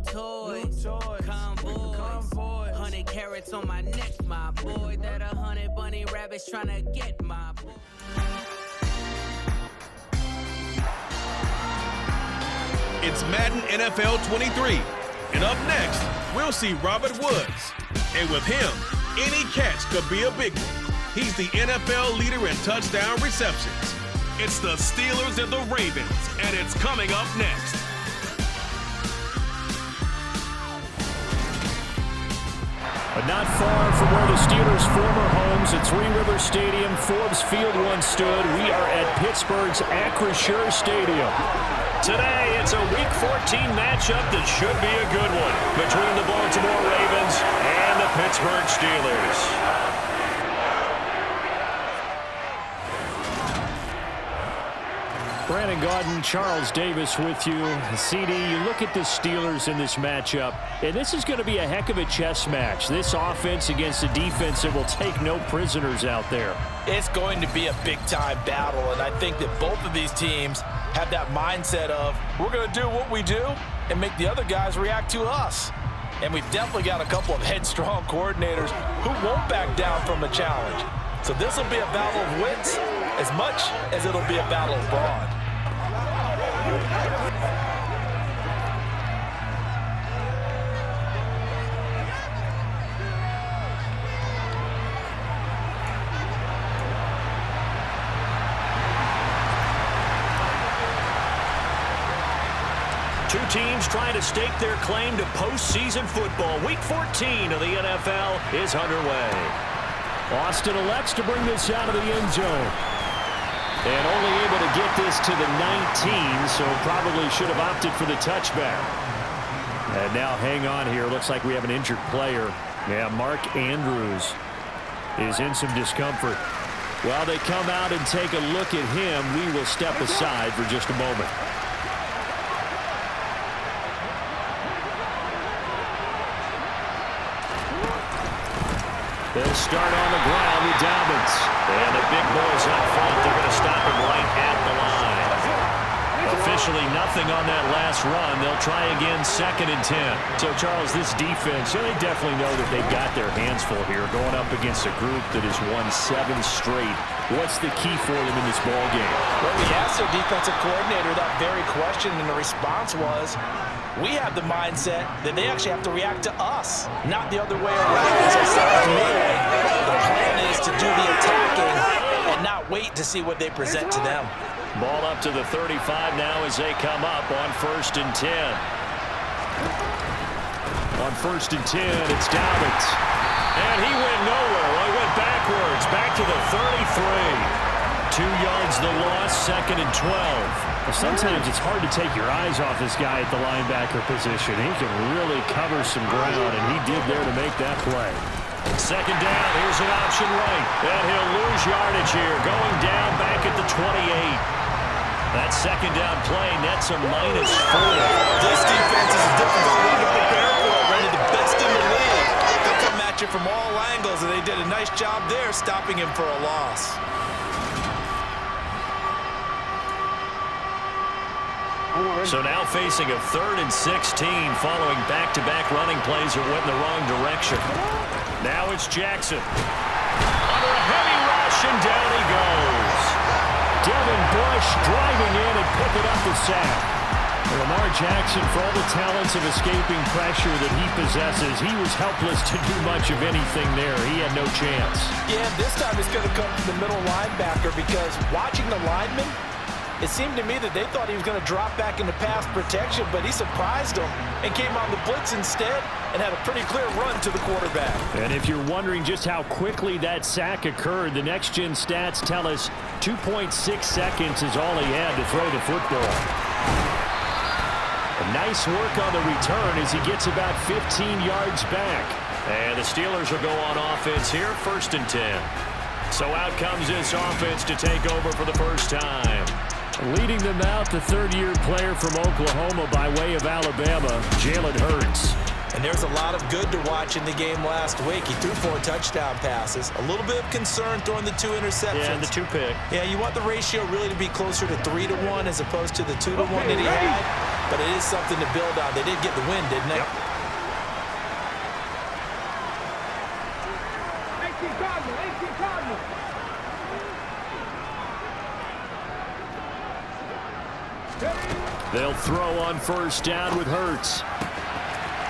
toys, convoys, 100 carats on my neck, my boy. That 100 bunny rabbits tryna get my boy. It's Madden NFL 23. And up next, we'll see Robert Woods. And with him, any catch could be a big one. He's the NFL leader in touchdown receptions. It's the Steelers and the Ravens, and it's coming up next. But not far from where the Steelers' former homes at Three Rivers Stadium, Forbes Field once stood, we are at Pittsburgh's Acrisure Stadium. Today, it's a Week 14 matchup that should be a good one between the Baltimore Ravens and the Pittsburgh Steelers. Brandon Gaudin, Charles Davis with you. CD, you look at the Steelers in this matchup, and this is going to be a heck of a chess match. This offense against a defense that will take no prisoners out there. It's going to be a big-time battle, and I think that both of these teams have that mindset of, we're going to do what we do and make the other guys react to us. And we've definitely got a couple of headstrong coordinators who won't back down from a challenge. So this will be a battle of wits as much as it'll be a battle of brawn. Two teams trying to stake their claim to postseason football. Week 14 of the NFL is underway. Austin elects to bring this out of the end zone. And only able to get this to the 19, so probably should have opted for the touchback. And now hang on here. Looks like we have an injured player. Yeah, Mark Andrews is in some discomfort. While they come out and take a look at him, we will step aside for just a moment. They'll start on the ground with Dobbins. And the big boys up front, they're going to stop him right at the line. Officially nothing on that last run. They'll try again, 2nd and 10. So, Charles, this defense, they definitely know that they've got their hands full here going up against a group that has won 7 straight. What's the key for them in this ball game? Well, we asked their defensive coordinator that very question, and the response was, we have the mindset that they actually have to react to us, not the other way around. So it sounds to me like the plan is to do the attacking and not wait to see what they present to them. Ball up to the 35 now as they come up on 1st and 10. On 1st and 10, it's Dobbins. And he went nowhere. Well, he went backwards, back to the 33. 2 yards the loss, 2nd and 12. Well, sometimes it's hard to take your eyes off this guy at the linebacker position. He can really cover some ground, and he did there to make that play. 2nd down, here's an option right. And he'll lose yardage here, going down back at the 28. That 2nd down play nets a -4. This defense is a difficult one to prepare for. One of the best in the league. They'll come at you from all angles, and they did a nice job there stopping him for a loss. So now facing a 3rd and 16 following back-to-back running plays that went in the wrong direction. Now it's Jackson. Under a heavy rush, and down he goes. Devin Bush driving in and picking up the sack. Lamar Jackson, for all the talents of escaping pressure that he possesses, he was helpless to do much of anything there. He had no chance. Yeah, this time it's going to come from the middle linebacker because watching the lineman, it seemed to me that they thought he was going to drop back into pass protection, but he surprised them and came on the blitz instead and had a pretty clear run to the quarterback. And if you're wondering just how quickly that sack occurred, the next-gen stats tell us 2.6 seconds is all he had to throw the football. Nice work on the return as he gets about 15 yards back. And the Steelers will go on offense here, 1st and 10. So out comes this offense to take over for the first time. Leading them out, the 3rd-year player from Oklahoma by way of Alabama, Jalen Hurts. And there's a lot of good to watch in the game last week. He threw 4 touchdown passes. A little bit of concern throwing the 2 interceptions. Yeah, and the 2 pick. Yeah, you want the ratio really to be closer to 3-to-1 as opposed to the 2-to-1 that he had. but it is something to build on. They did get the win, didn't they? Yep. They'll throw on first down with Hurts.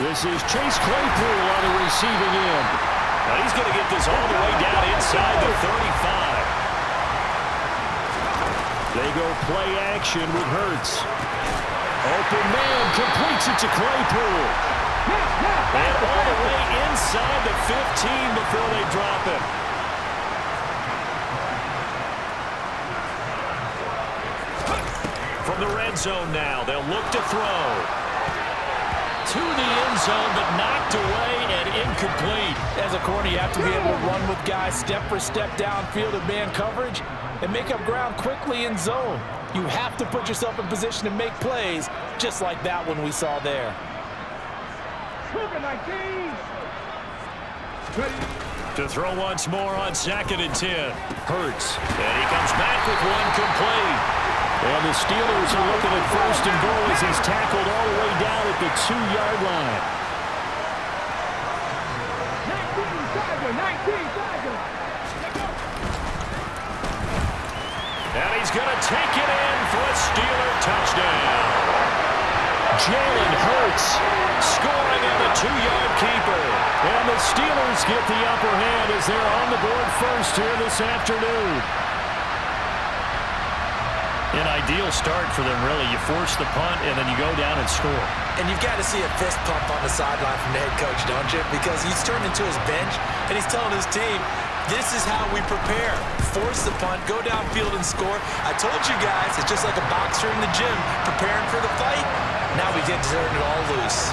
This is Chase Claypool on the receiving end. Now he's going to get this all the way down inside the 35. They go play action with Hurts. Open man completes it to Claypool. And all the way inside the 15 before they drop it. From the red zone now, they'll look to throw. To the end zone, but knocked away and incomplete. As a corner, you have to be able to run with guys step for step downfield in man coverage and make up ground quickly in zone. You have to put yourself in position to make plays, just like that one we saw there. To throw once more on 2nd and 10. Hurts. And he comes back with one complete. And the Steelers are looking at 1st and goal as he's tackled all the way down at the 2-yard line. 19. And he's going to take it in for a Steeler touchdown. Jalen Hurts scoring on the 2-yard keeper. And the Steelers get the upper hand as they're on the board first here this afternoon. An ideal start for them, really. You force the punt, and then you go down and score. And you've got to see a fist pump on the sideline from the head coach, don't you? Because he's turned into his bench, and he's telling his team, this is how we prepare. Force the punt, go downfield and score. I told you guys, it's just like a boxer in the gym preparing for the fight. Now we get to turn it all loose.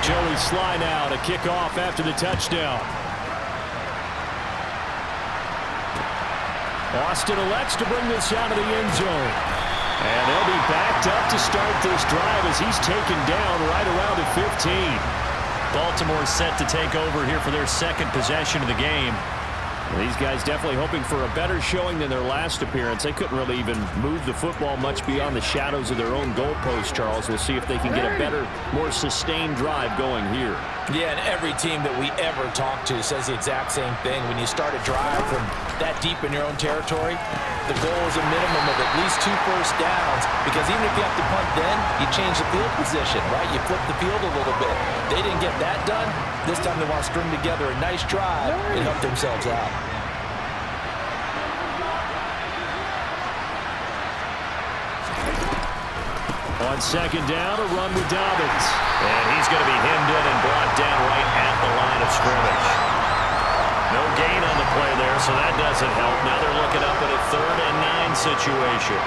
Joey Sly now to kick off after the touchdown. Austin elects to bring this out of the end zone. And they'll be backed up to start this drive as he's taken down right around the 15. Baltimore set to take over here for their 2nd possession of the game. These guys definitely hoping for a better showing than their last appearance. They couldn't really even move the football much beyond the shadows of their own goalpost, Charles. We'll see if they can get a better, more sustained drive going here. Yeah, and every team that we ever talk to says the exact same thing. When you start a drive from that deep in your own territory, the goal is a minimum of at least 2 first downs, because even if you have to punt then, you change the field position, right? You flip the field a little bit. They didn't get that done. This time they want to string together a nice drive and help themselves out. On 2nd down, a run with Dobbins. And he's going to be hemmed in and brought down right at the line of scrimmage. No gain on the play there, so that doesn't help. Now they're looking up at a 3rd and 9 situation.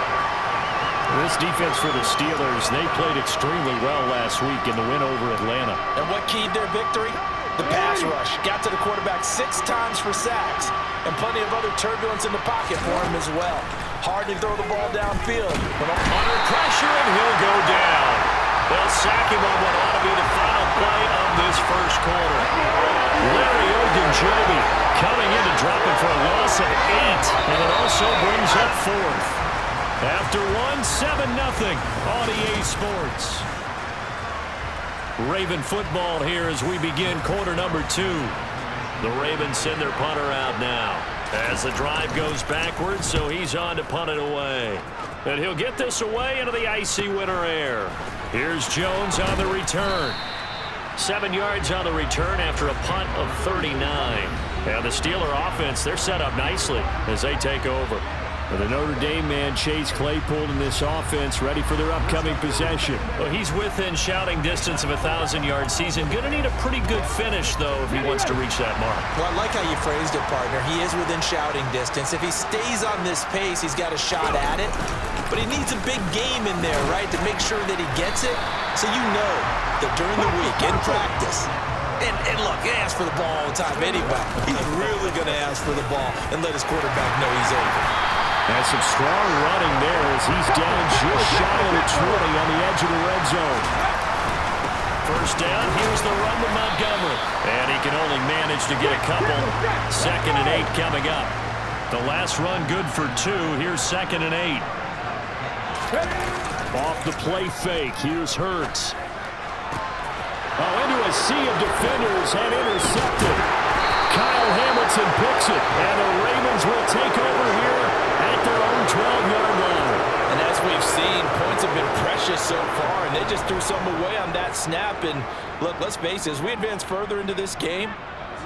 This defense for the Steelers, they played extremely well last week in the win over Atlanta. And what keyed their victory? The pass rush. Got to the quarterback 6 times for sacks, and plenty of other turbulence in the pocket for him as well. Hard to throw the ball downfield. Under pressure, and he'll go down. They'll sack him on what ought to be the final play of this first quarter. Larry Ogunjobi coming in to drop it for a loss of 8, and it also brings up 4th. After 7-0 on EA Sports. Raven football here as we begin quarter number 2. The Ravens send their punter out now as the drive goes backwards, so he's on to punt it away. And he'll get this away into the icy winter air. Here's Jones on the return. 7 yards on the return after a punt of 39. And the Steeler offense, they're set up nicely as they take over. And the Notre Dame man, Chase Claypool, in this offense, ready for their upcoming possession. Well, he's within shouting distance of a 1,000-yard season. Going to need a pretty good finish, though, if he wants to reach that mark. Well, I like how you phrased it, partner. He is within shouting distance. If he stays on this pace, he's got a shot at it. But he needs a big game in there, right, to make sure that he gets it. So you know that during the week, in practice, and look, he asks for the ball all the time anyway. He's really going to ask for the ball and let his quarterback know he's open. That's some strong running there as he's down just shy of the 20 on the edge of the red zone. first down. Here's the run to Montgomery. And he can only manage to get a couple. 2nd and 8 coming up. The last run good for 2. Here's 2nd and 8. Off the play fake. Here's Hurts. Oh, into a sea of defenders and intercepted. Kyle Hamilton picks it. And the Ravens will take over here at their own 12-yard line. And as we've seen, points have been precious so far, and they just threw some away on that snap. And look, let's face it, as we advance further into this game,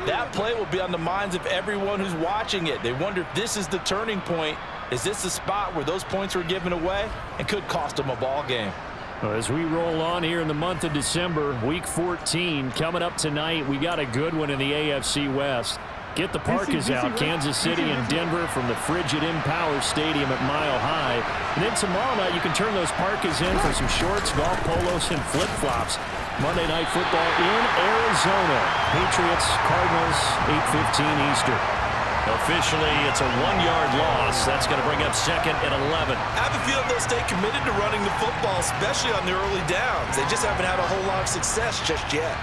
that play will be on the minds of everyone who's watching it. They wonder if this is the turning point. Is this the spot where those points were given away and could cost them a ball game? As we roll on here in the month of December, Week 14, coming up tonight, we got a good one in the AFC West. Get the parkas out, Kansas City and Denver from the frigid Empower Stadium at Mile High. And then tomorrow night, you can turn those parkas in for some shorts, golf polos, and flip-flops. Monday Night Football in Arizona. Patriots, Cardinals, 8:15 Eastern. Officially, it's a 1-yard loss. That's going to bring up 2nd and 11. I have a feeling they'll stay committed to running the football, especially on the early downs. They just haven't had a whole lot of success just yet.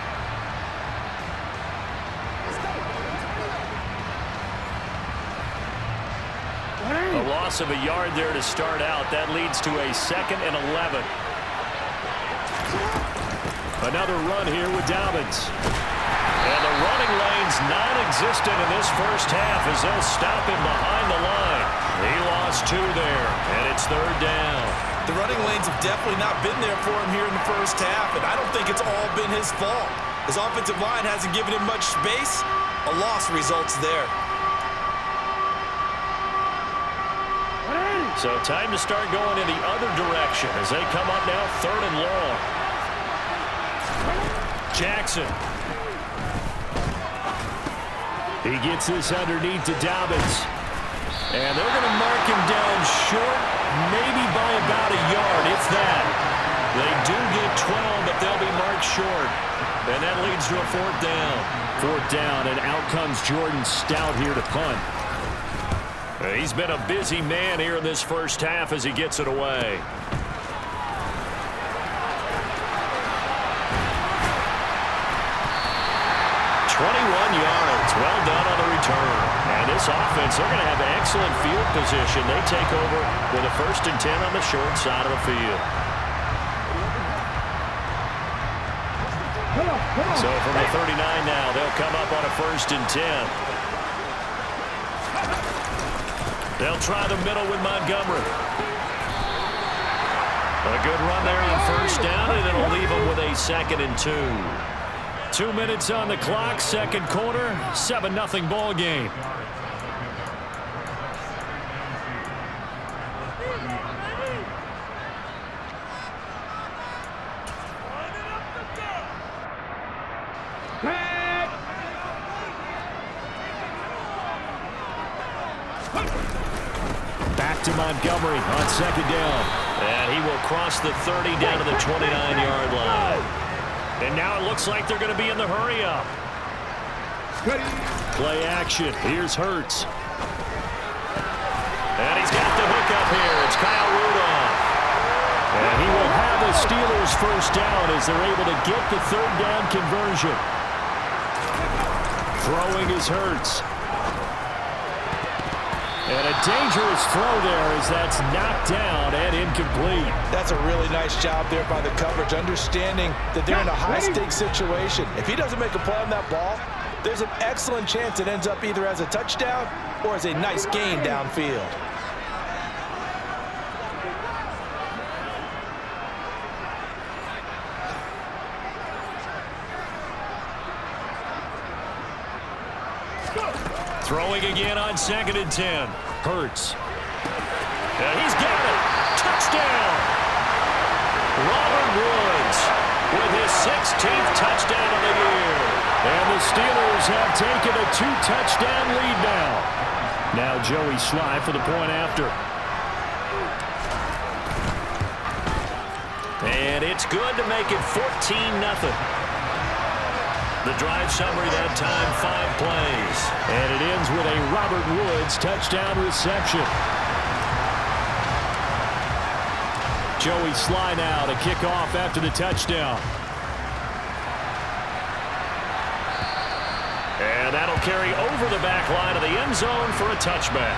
A loss of a yard there to start out. That leads to a 2nd and 11. Another run here with Dobbins. And the running lane's non-existent in this first half as they'll stop him behind the line. He lost 2 there, and it's 3rd down. The running lanes have definitely not been there for him here in the first half, and I don't think it's all been his fault. His offensive line hasn't given him much space. A loss results there. So time to start going in the other direction as they come up now 3rd and long. Jackson. He gets this underneath to Dobbins. And they're going to mark him down short, maybe by about a yard, if that. They do get 12, but they'll be marked short. And that leads to a 4th down. 4th down, and out comes Jordan Stout here to punt. He's been a busy man here in this first half as he gets it away. 21 yards. Well done on the return. And this offense, they're going to have excellent field position. They take over with a 1st and 10 on the short side of the field. So from the 39 now, they'll come up on a 1st and 10. They'll try the middle with Montgomery. A good run there on 1st down, and it'll leave them with a 2nd and 2. 2 minutes on the clock, 2nd quarter, 7-0 ball game. Back to Montgomery on 2nd down. And he will cross the 30 down to the 29-yard line. And now it looks like they're going to be in the hurry-up. Play action. Here's Hurts. And he's got the hookup here. It's Kyle Rudolph. And he will have the Steelers 1st down as they're able to get the 3rd down conversion. Throwing is Hurts. And a dangerous throw there as that's knocked down and incomplete. That's a really nice job there by the coverage, understanding that they're in a high-stakes situation. If he doesn't make a play on that ball, there's an excellent chance it ends up either as a touchdown or as a nice gain downfield. Throwing again on 2nd and 10. Hurts. And he's got it. Touchdown. Robert Woods with his 16th touchdown of the year. And the Steelers have taken a 2-touchdown lead now. Now Joey Sly for the point after. And it's good to make it 14-0. The drive summary that time, 5 plays. And it ends with a Robert Woods touchdown reception. Joey Sly now to kick off after the touchdown. carry over the back line of the end zone for a touchback.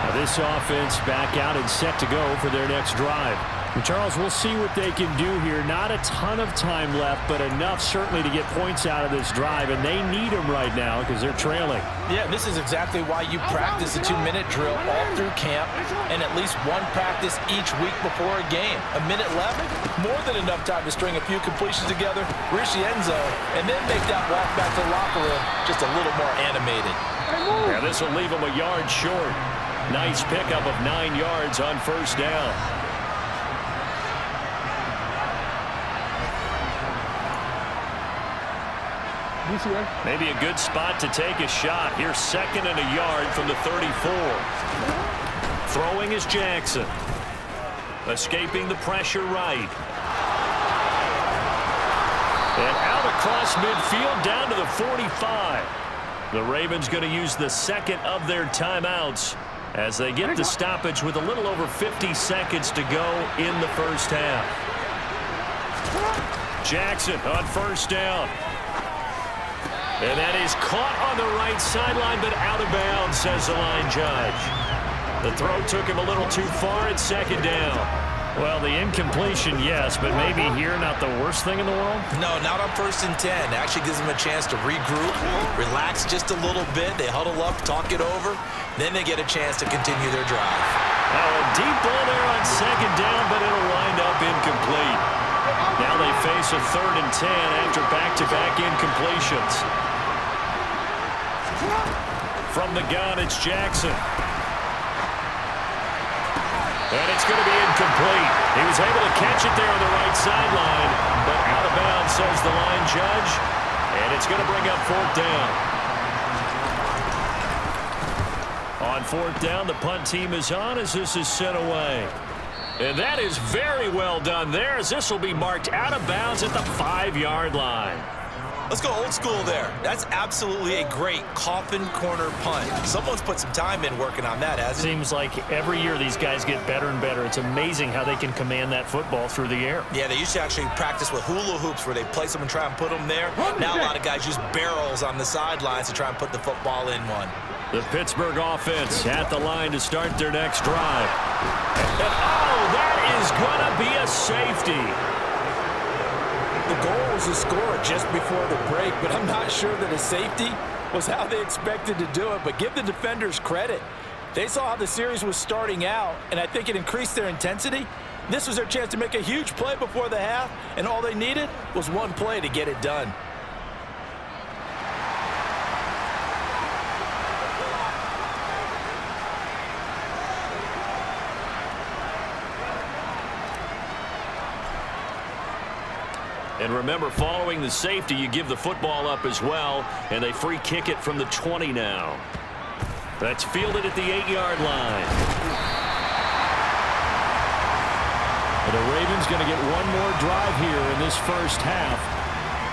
Now this offense back out and set to go for their next drive. And Charles, we'll see what they can do here. Not a ton of time left, but enough certainly to get points out of this drive, and they need them right now because they're trailing. Yeah, this is exactly why you practice a 2-minute drill all through camp and at least one practice each week before a game. A minute left, more than enough time to string a few completions together, reach the end zone, and then make that walk back to the locker room just a little more animated. Yeah, this will leave them a yard short. Nice pickup of 9 yards on first down. Maybe a good spot to take a shot. Here's 2nd and a yard from the 34. Throwing is Jackson. Escaping the pressure right. And out across midfield down to the 45. The Ravens going to use the 2nd of their timeouts as they get the stoppage with a little over 50 seconds to go in the first half. Jackson on first down. And that is caught on the right sideline, but out of bounds, says the line judge. The throw took him a little too far at 2nd down. Well, the incompletion, yes, but maybe here not the worst thing in the world? No, not on 1st and 10. It actually gives them a chance to regroup, relax just a little bit. They huddle up, talk it over. Then they get a chance to continue their drive. Now a deep ball there on 2nd down, but it'll wind up incomplete. Now they face a 3rd and 10 after back-to-back incompletions. From the gun, it's Jackson. And it's going to be incomplete. He was able to catch it there on the right sideline, but out of bounds, says the line judge. And it's going to bring up 4th down. On 4th down, the punt team is on as this is sent away. And that is very well done there, as this will be marked out of bounds at the 5-yard line. Let's go old school there. That's absolutely a great coffin corner punt. Someone's put some time in working on that, hasn't it? Seems like every year these guys get better and better. It's amazing how they can command that football through the air. Yeah, they used to actually practice with hula hoops where they place them and try and put them there. Now a lot of guys use barrels on the sidelines to try and put the football in one. The Pittsburgh offense at the line to start their next drive. And, oh, that is going to be a safety. The goal was to score just before the break, but I'm not sure that a safety was how they expected to do it. But give the defenders credit. They saw how the series was starting out, and I think it increased their intensity. This was their chance to make a huge play before the half, and all they needed was one play to get it done. And remember, following the safety, you give the football up as well, and they free kick it from the 20 now. That's fielded at the 8-yard line. And the Ravens going to get one more drive here in this first half.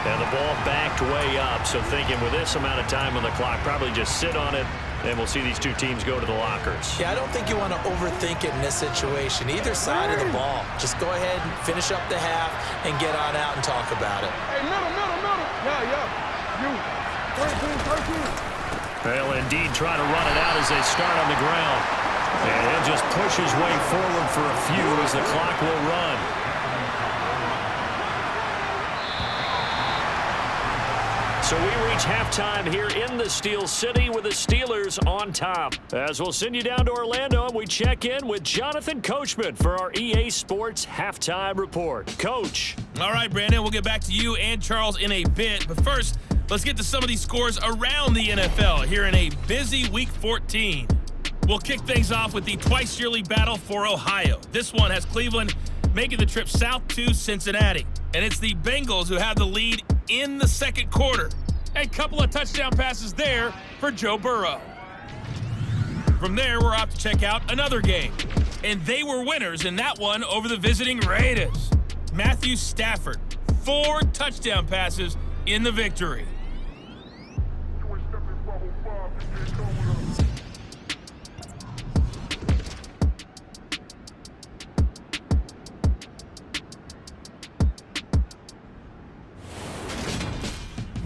And the ball backed way up, so thinking with this amount of time on the clock, probably just sit on it, and we'll see these two teams go to the lockers. Yeah, I don't think you want to overthink it in this situation. Either side of the ball. Just go ahead and finish up the half and get on out and talk about it. Hey, middle. Yeah. You. 13. They'll indeed try to run it out as they start on the ground. And he'll just push his way forward for a few as the clock will run. So we reach halftime here in the Steel City with the Steelers on top. As we'll send you down to Orlando and we check in with Jonathan Coachman for our EA Sports Halftime Report. Coach. All right, Brandon, we'll get back to you and Charles in a bit. But first, let's get to some of these scores around the NFL here in a busy Week 14. We'll kick things off with the twice-yearly battle for Ohio. This one has Cleveland making the trip south to Cincinnati. And it's the Bengals who have the lead in the second quarter. A couple of touchdown passes there for Joe Burrow. From there, we're off to check out another game. And they were winners in that one over the visiting Raiders. Matthew Stafford, 4 touchdown passes in the victory.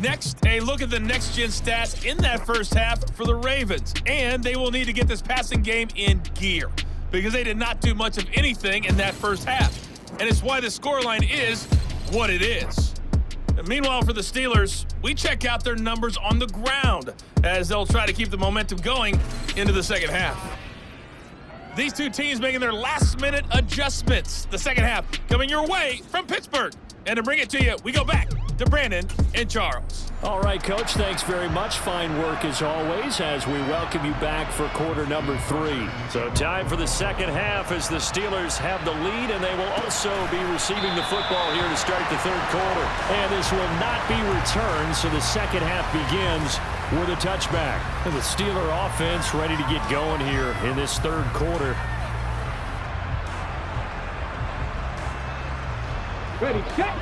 Next, a Hey, look at the next-gen stats in that first half for the Ravens. And they will need to get this passing game in gear because they did not do much of anything in that first half. And it's why the scoreline is what it is. And meanwhile, for the Steelers, we check out their numbers on the ground as they'll try to keep the momentum going into the second half. These two teams making their last-minute adjustments. The second half coming your way from Pittsburgh. And to bring it to you, we go back to Brandon and Charles. All right, Coach, thanks very much. Fine work as always as we welcome you back for quarter number 3. So time for the second half as the Steelers have the lead, and they will also be receiving the football here to start the third quarter. And this will not be returned, so the second half begins with a touchback. And the Steeler offense ready to get going here in this third quarter. Ready, set.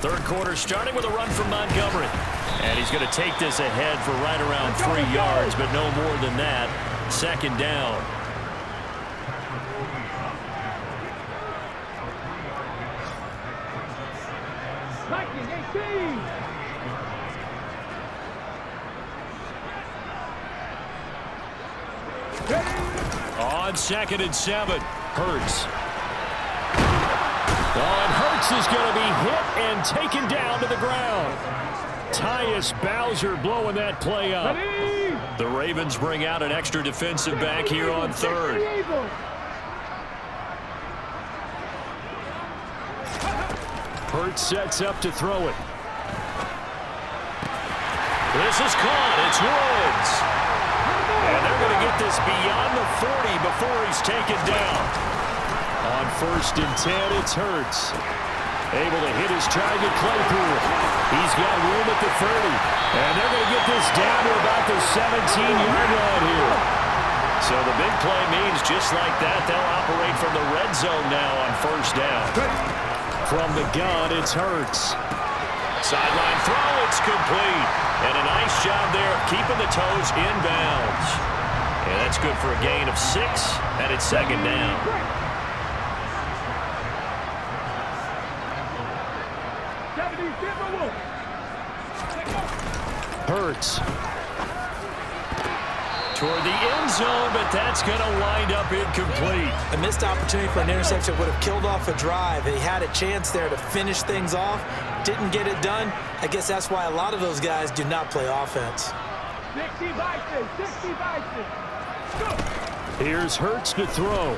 Third quarter starting with a run from Montgomery. And he's going to take this ahead for right around 3 yards, but no more than that. Second down. On 2nd and 7, Hurts. And Hurts is going to be hit and taken down to the ground. Tyus Bowser blowing that play up. The Ravens bring out an extra defensive back here on third. Hurts sets up to throw it. This is caught. It's Woods. And they're going to get this beyond the 40 before he's taken down. On 1st and 10, it's Hurts. Able to hit his target, Claypool. He's got room at the 30. And they're going to get this down to about the 17-yard line here. So the big play means just like that, they'll operate from the red zone now on 1st down. From the gun, it's Hurts. Sideline throw, it's complete. And a nice job there of keeping the toes inbounds. And that's good for a gain of 6, and it's second down. Hurts. Toward the end zone, but that's going to wind up incomplete. A missed opportunity for an interception would have killed off a drive. He had a chance there to finish things off. Didn't get it done. I guess that's why a lot of those guys do not play offense. 60 vices, 60 vices. Here's Hurts to throw.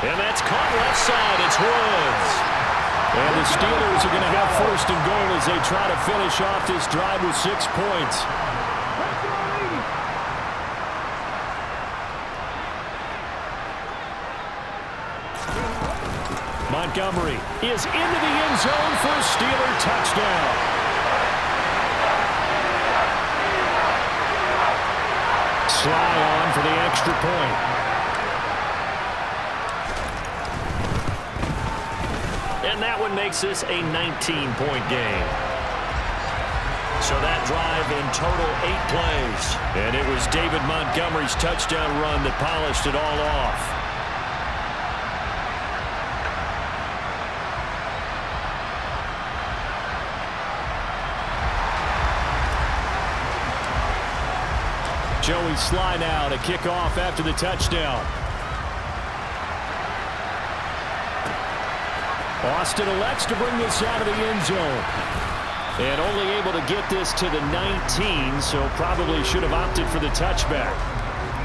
And that's caught left side. It's Woods. And the Steelers are going to have 1st and goal as they try to finish off this drive with 6 points. Montgomery is into the end zone for a Steeler touchdown. Sly on for the extra point. And that one makes this a 19-point game. So that drive in total 8 plays. And it was David Montgomery's touchdown run that polished it all off. Joey Sly now to kick off after the touchdown. Austin elects to bring this out of the end zone. And only able to get this to the 19, so probably should have opted for the touchback.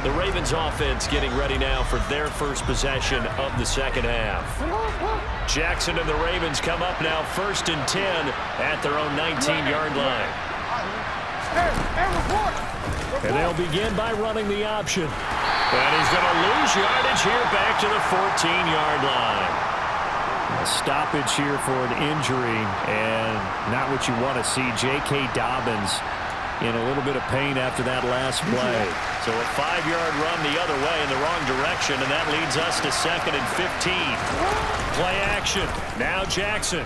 The Ravens offense getting ready now for their first possession of the second half. Jackson and the Ravens come up now 1st and 10 at their own 19-yard line. And they'll begin by running the option. And he's going to lose yardage here back to the 14-yard line. A stoppage here for an injury, and not what you want to see. J.K. Dobbins in a little bit of pain after that last play. So a 5-yard run the other way in the wrong direction, and that leads us to 2nd and 15. Play action. Now Jackson.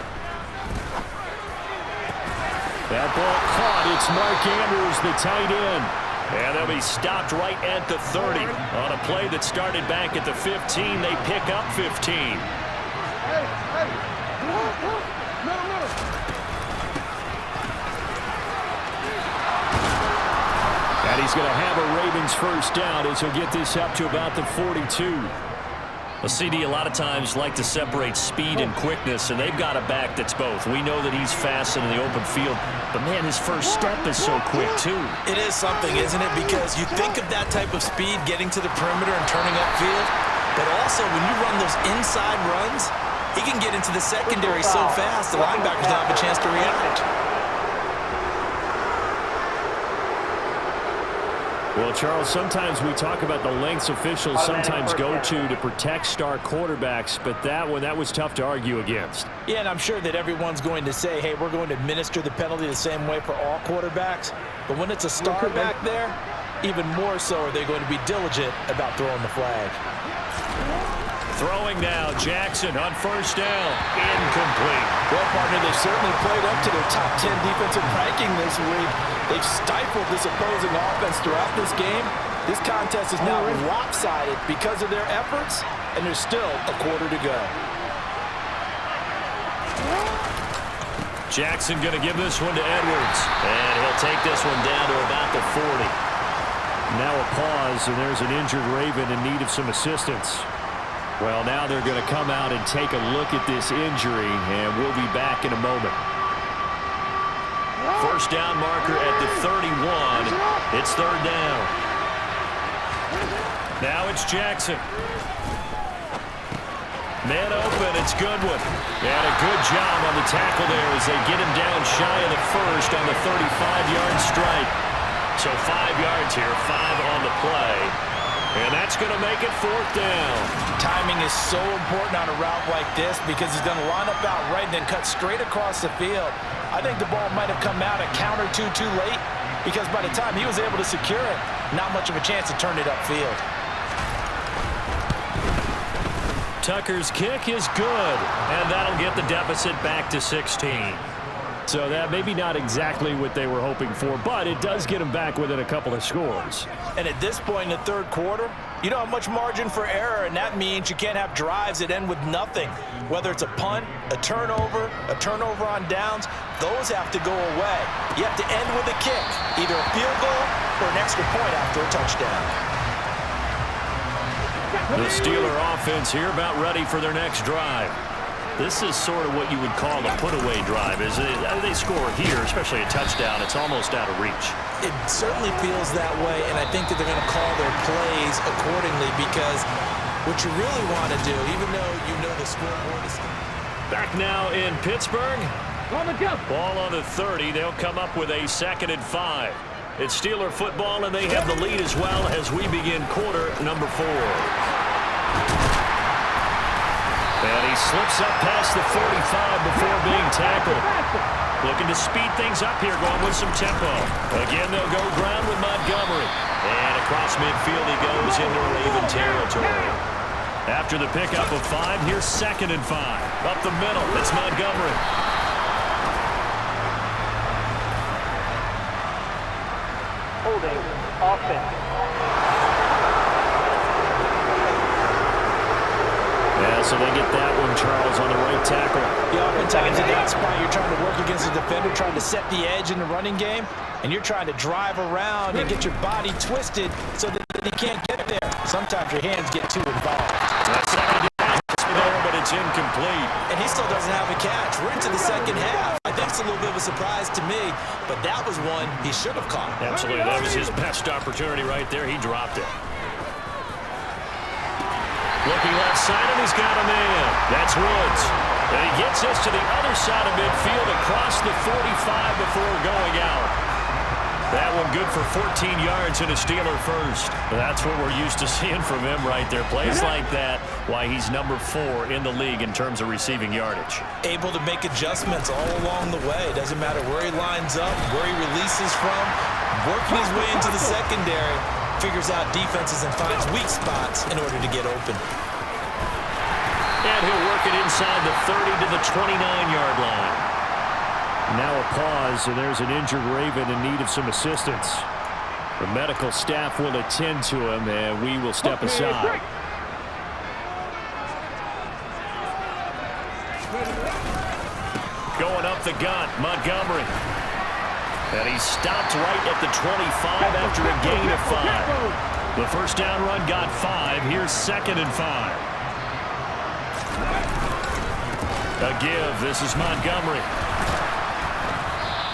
That ball caught. It's Mark Andrews, the tight end. And they'll be stopped right at the 30. On a play that started back at the 15, they pick up 15. And he's going to have a Ravens first down as he'll get this up to about the 42. A CD a lot of times like to separate speed and quickness, and they've got a back that's both. We know that he's fast in the open field, but man, his first step is so quick too. It is something, isn't it? Because you think of that type of speed getting to the perimeter and turning upfield, but also when you run those inside runs, he can get into the secondary so fast the linebackers don't have a chance to react. Well, Charles, sometimes we talk about the lengths officials sometimes go to protect star quarterbacks, but that was tough to argue against. Yeah, and I'm sure that everyone's going to say, hey, we're going to administer the penalty the same way for all quarterbacks. But when it's a star back there, even more so are they going to be diligent about throwing the flag. Throwing now, Jackson on first down. Incomplete. Well, partner, they certainly played up to their top 10 defensive ranking this week. They've stifled this opposing offense throughout this game. This contest is now lopsided because of their efforts, and there's still a quarter to go. Jackson going to give this one to Edwards, and he'll take this one down to about the 40. Now a pause, and there's an injured Raven in need of some assistance. Well, now they're going to come out and take a look at this injury, and we'll be back in a moment. First down marker at the 31. It's third down. Now it's Jackson. Man open, it's Goodwin. And a good job on the tackle there as they get him down shy of the first on the 35-yard strike. So 5 yards here, 5 on the play. And that's going to make it fourth down. Timing is so important on a route like this because he's going to line up out right and then cut straight across the field. I think the ball might have come out a count or two too late because by the time he was able to secure it, not much of a chance to turn it upfield. Tucker's kick is good, and that'll get the deficit back to 16. So that maybe not exactly what they were hoping for, but it does get them back within a couple of scores. And at this point in the third quarter, you don't have much margin for error, and that means you can't have drives that end with nothing. Whether it's a punt, a turnover on downs, those have to go away. You have to end with a kick, either a field goal or an extra point after a touchdown. The Steeler offense here about ready for their next drive. This is sort of what you would call a put-away drive. As they score here, especially a touchdown, it's almost out of reach. It certainly feels that way, and I think that they're going to call their plays accordingly because what you really want to do, even though you know the scoreboard is... Back now in Pittsburgh. Ball on the 30. They'll come up with a 2nd and 5. It's Steeler football, and they have the lead as well as we begin quarter number 4. And he slips up past the 45 before being tackled. Looking to speed things up here, going with some tempo. Again, they'll go ground with Montgomery. And across midfield he goes into Raven territory. After the pickup of 5, here's 2nd and 5. Up the middle, it's Montgomery. Holding offense. Yeah, so they get that one, Charles, on the right tackle. Yeah, oftentimes in that spot, you're trying to work against a defender, trying to set the edge in the running game, and you're trying to drive around and get your body twisted so that he can't get there. Sometimes your hands get too involved. That second down there, but it's incomplete. And he still doesn't have a catch. We're into the second half. I think it's a little bit of a surprise to me, but that was one he should have caught. Absolutely, that was his best opportunity right there. He dropped it. Looking left side, and he's got a man. That's Woods. And he gets us to the other side of midfield across the 45 before going out. That one good for 14 yards and a Steeler first. That's what we're used to seeing from him right there. Plays like that, why he's number 4 in the league in terms of receiving yardage. Able to make adjustments all along the way. Doesn't matter where he lines up, where he releases from, working his way into the secondary. Figures out defenses and finds weak spots in order to get open. And he'll work it inside the 30 to the 29-yard line. Now a pause, and there's an injured Raven in need of some assistance. The medical staff will attend to him, and we will step aside. Going up the gut, Montgomery. And he stopped right at the 25 after a gain of 5. The first down run got 5. Here's 2nd and 5. A give. This is Montgomery.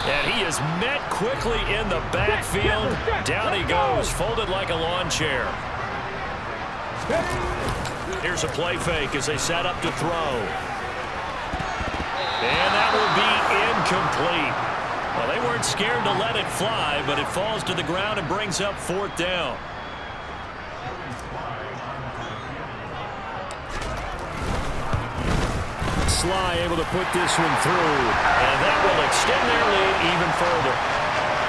And he is met quickly in the backfield. Down he goes, folded like a lawn chair. Here's a play fake as they set up to throw. And that will be incomplete. Well, they weren't scared to let it fly, but it falls to the ground and brings up 4th down. Sly able to put this one through, and that will extend their lead even further.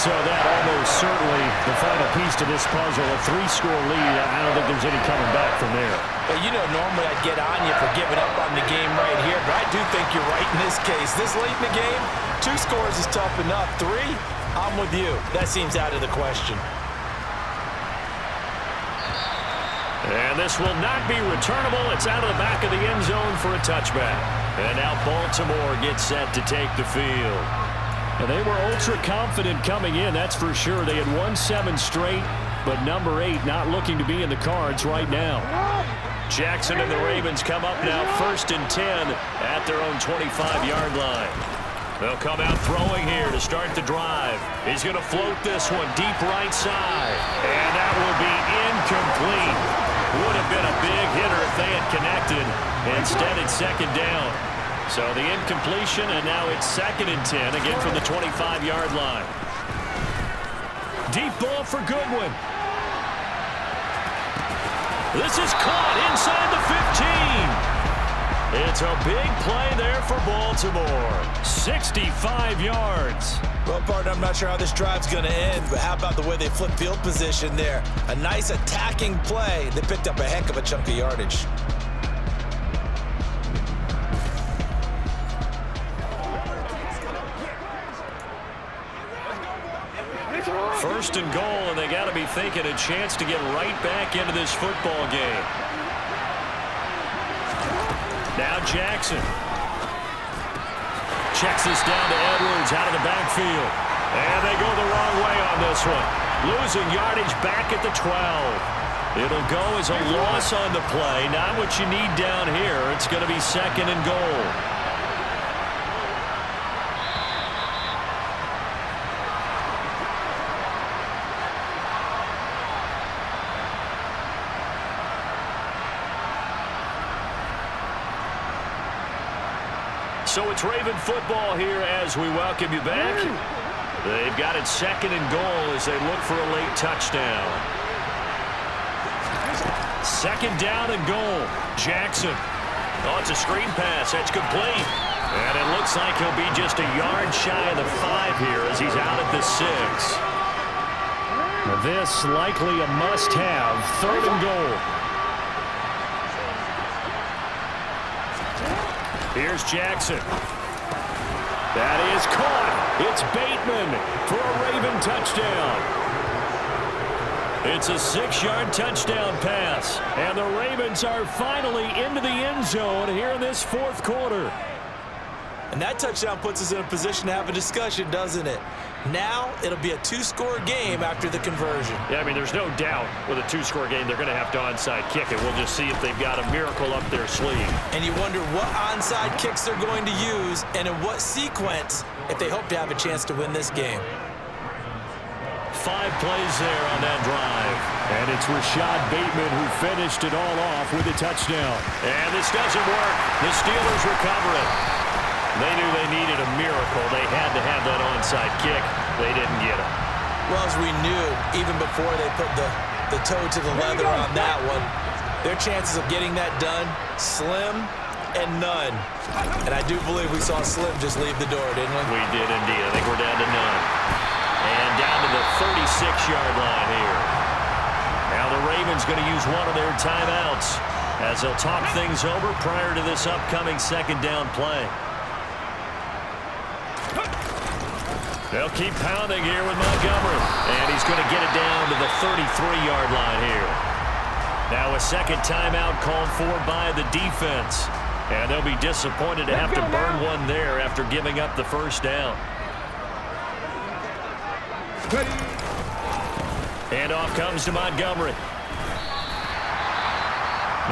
So that almost certainly the final piece to this puzzle, a 3-score lead. I don't think there's any coming back from there. Well, you know, normally I'd get on you for giving up on the game right here, but I do think you're right in this case. This late in the game, 2 scores is tough enough. 3, I'm with you. That seems out of the question. And this will not be returnable. It's out of the back of the end zone for a touchback. And now Baltimore gets set to take the field. And they were ultra confident coming in, that's for sure. They had won 7 straight, but number 8 not looking to be in the cards right now. Jackson and the Ravens come up now 1st and 10 at their own 25-yard line. They'll come out throwing here to start the drive. He's going to float this one deep right side. And that will be incomplete. Would have been a big hitter if they had connected. Instead, it's 2nd down. So the incompletion, and now it's 2nd and 10, again from the 25-yard line. Deep ball for Goodwin. This is caught inside the 15. It's a big play there for Baltimore. 65 yards. Well, partner, I'm not sure how this drive's going to end, but how about the way they flip field position there? A nice attacking play. They picked up a heck of a chunk of yardage. First and goal, and they got to be thinking a chance to get right back into this football game. Now Jackson. Checks this down to Edwards out of the backfield. And they go the wrong way on this one. Losing yardage back at the 12. It'll go as a loss on the play. Not what you need down here. It's going to be 2nd and goal. So it's Raven football here as we welcome you back. They've got it 2nd and goal as they look for a late touchdown. 2nd down and goal. Jackson. Oh, it's a screen pass. That's complete. And it looks like he'll be just a yard shy of the 5 here as he's out at the 6. Now this likely a must-have. 3rd and goal. Here's Jackson. That is caught. It's Bateman for a Raven touchdown. It's a 6-yard touchdown pass. And the Ravens are finally into the end zone here in this 4th quarter. And that touchdown puts us in a position to have a discussion, doesn't it? Now it'll be a 2-score game after the conversion. Yeah, I mean, there's no doubt with a 2-score game they're going to have to onside kick it. We'll just see if they've got a miracle up their sleeve. And you wonder what onside kicks they're going to use and in what sequence if they hope to have a chance to win this game. 5 plays there on that drive. And it's Rashad Bateman who finished it all off with a touchdown. And this doesn't work. The Steelers recover it. They knew they needed a miracle. They had to have that onside kick. They didn't get it. Well, as we knew, even before they put the toe to the leather on that one, their chances of getting that done, slim and none. And I do believe we saw Slim just leave the door, didn't we? We did indeed. I think we're down to none. And down to the 36-yard line here. Now the Ravens going to use one of their timeouts as they'll talk things over prior to this upcoming 2nd down play. They'll keep pounding here with Montgomery. And he's going to get it down to the 33-yard line here. Now a second timeout called for by the defense. And they'll be disappointed to have to burn one there after giving up the first down. Handoff comes to Montgomery.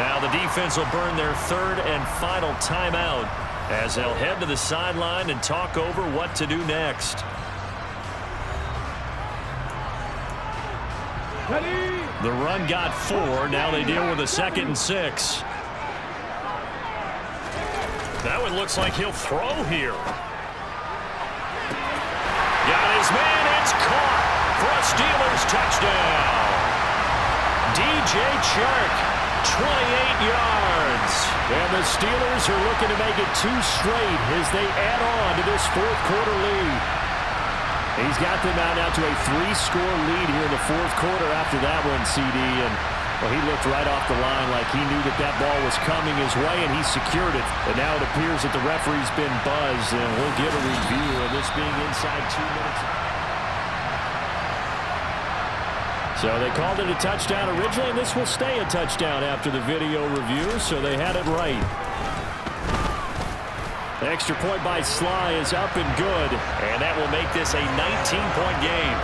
Now the defense will burn their third and final timeout as they'll head to the sideline and talk over what to do next. The run got 4. Now they deal with a 2nd and 6. That one looks like he'll throw here. Got his man. It's caught for a Steelers touchdown. DJ Chark, 28 yards. And the Steelers are looking to make it 2 straight as they add on to this fourth quarter lead. He's got them out now to a 3-score lead here in the fourth quarter after that one, CD. And well, he looked right off the line like he knew that that ball was coming his way, and he secured it. And now it appears that the referee's been buzzed, and we'll get a review of this being inside 2 minutes. So they called it a touchdown originally, and this will stay a touchdown after the video review, so they had it right. The extra point by Sly is up and good, and that will make this a 19-point game.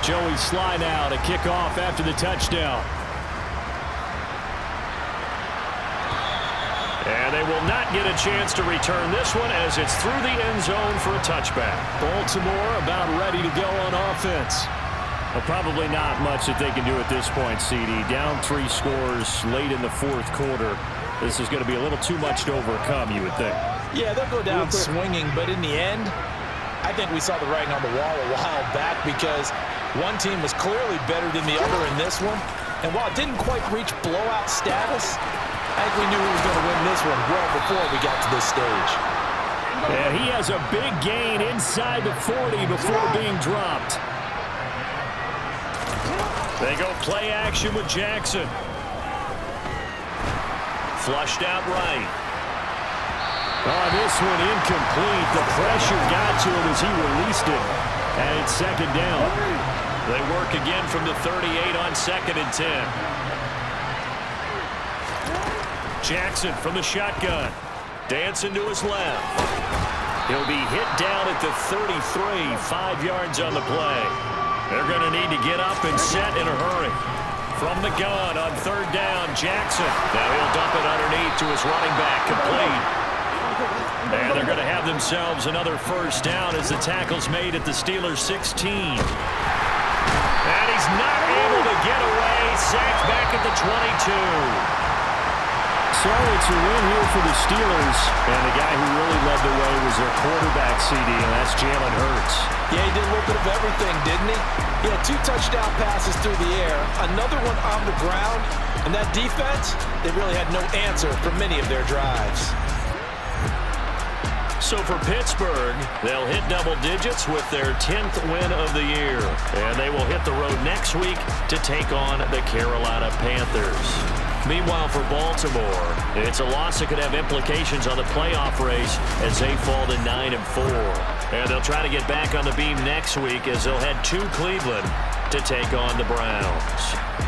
Joey Sly now to kick off after the touchdown. And they will not get a chance to return this one as it's through the end zone for a touchback. Baltimore about ready to go on offense. Well, probably not much that they can do at this point, CD. Down 3 scores late in the fourth quarter. This is going to be a little too much to overcome, you would think. Yeah, they'll go down swinging, but in the end, I think we saw the writing on the wall a while back because one team was clearly better than the other in this one. And while it didn't quite reach blowout status, I think we knew he was going to win this one well before we got to this stage. And he has a big gain inside the 40 before being dropped. They go play action with Jackson. Flushed out right. Oh, this one incomplete. The pressure got to him as he released it. And it's second down. They work again from the 38 on 2nd and 10. Jackson from the shotgun. Dancing to his left. He'll be hit down at the 33, 5 yards on the play. They're going to need to get up and set in a hurry. From the gun on 3rd down, Jackson. Now he'll dump it underneath to his running back, complete. And they're going to have themselves another first down as the tackle's made at the Steelers' 16. And he's not able to get away. Sacked back at the 22. So it's a win here for the Steelers. And the guy who really led the way was their quarterback, CD, and that's Jalen Hurts. Yeah, he did a little bit of everything, didn't he? He had 2 touchdown passes through the air, another one on the ground, and that defense, they really had no answer for many of their drives. So for Pittsburgh, they'll hit double digits with their 10th win of the year. And they will hit the road next week to take on the Carolina Panthers. Meanwhile, for Baltimore, it's a loss that could have implications on the playoff race as they fall to 9-4. And they'll try to get back on the beam next week as they'll head to Cleveland to take on the Browns.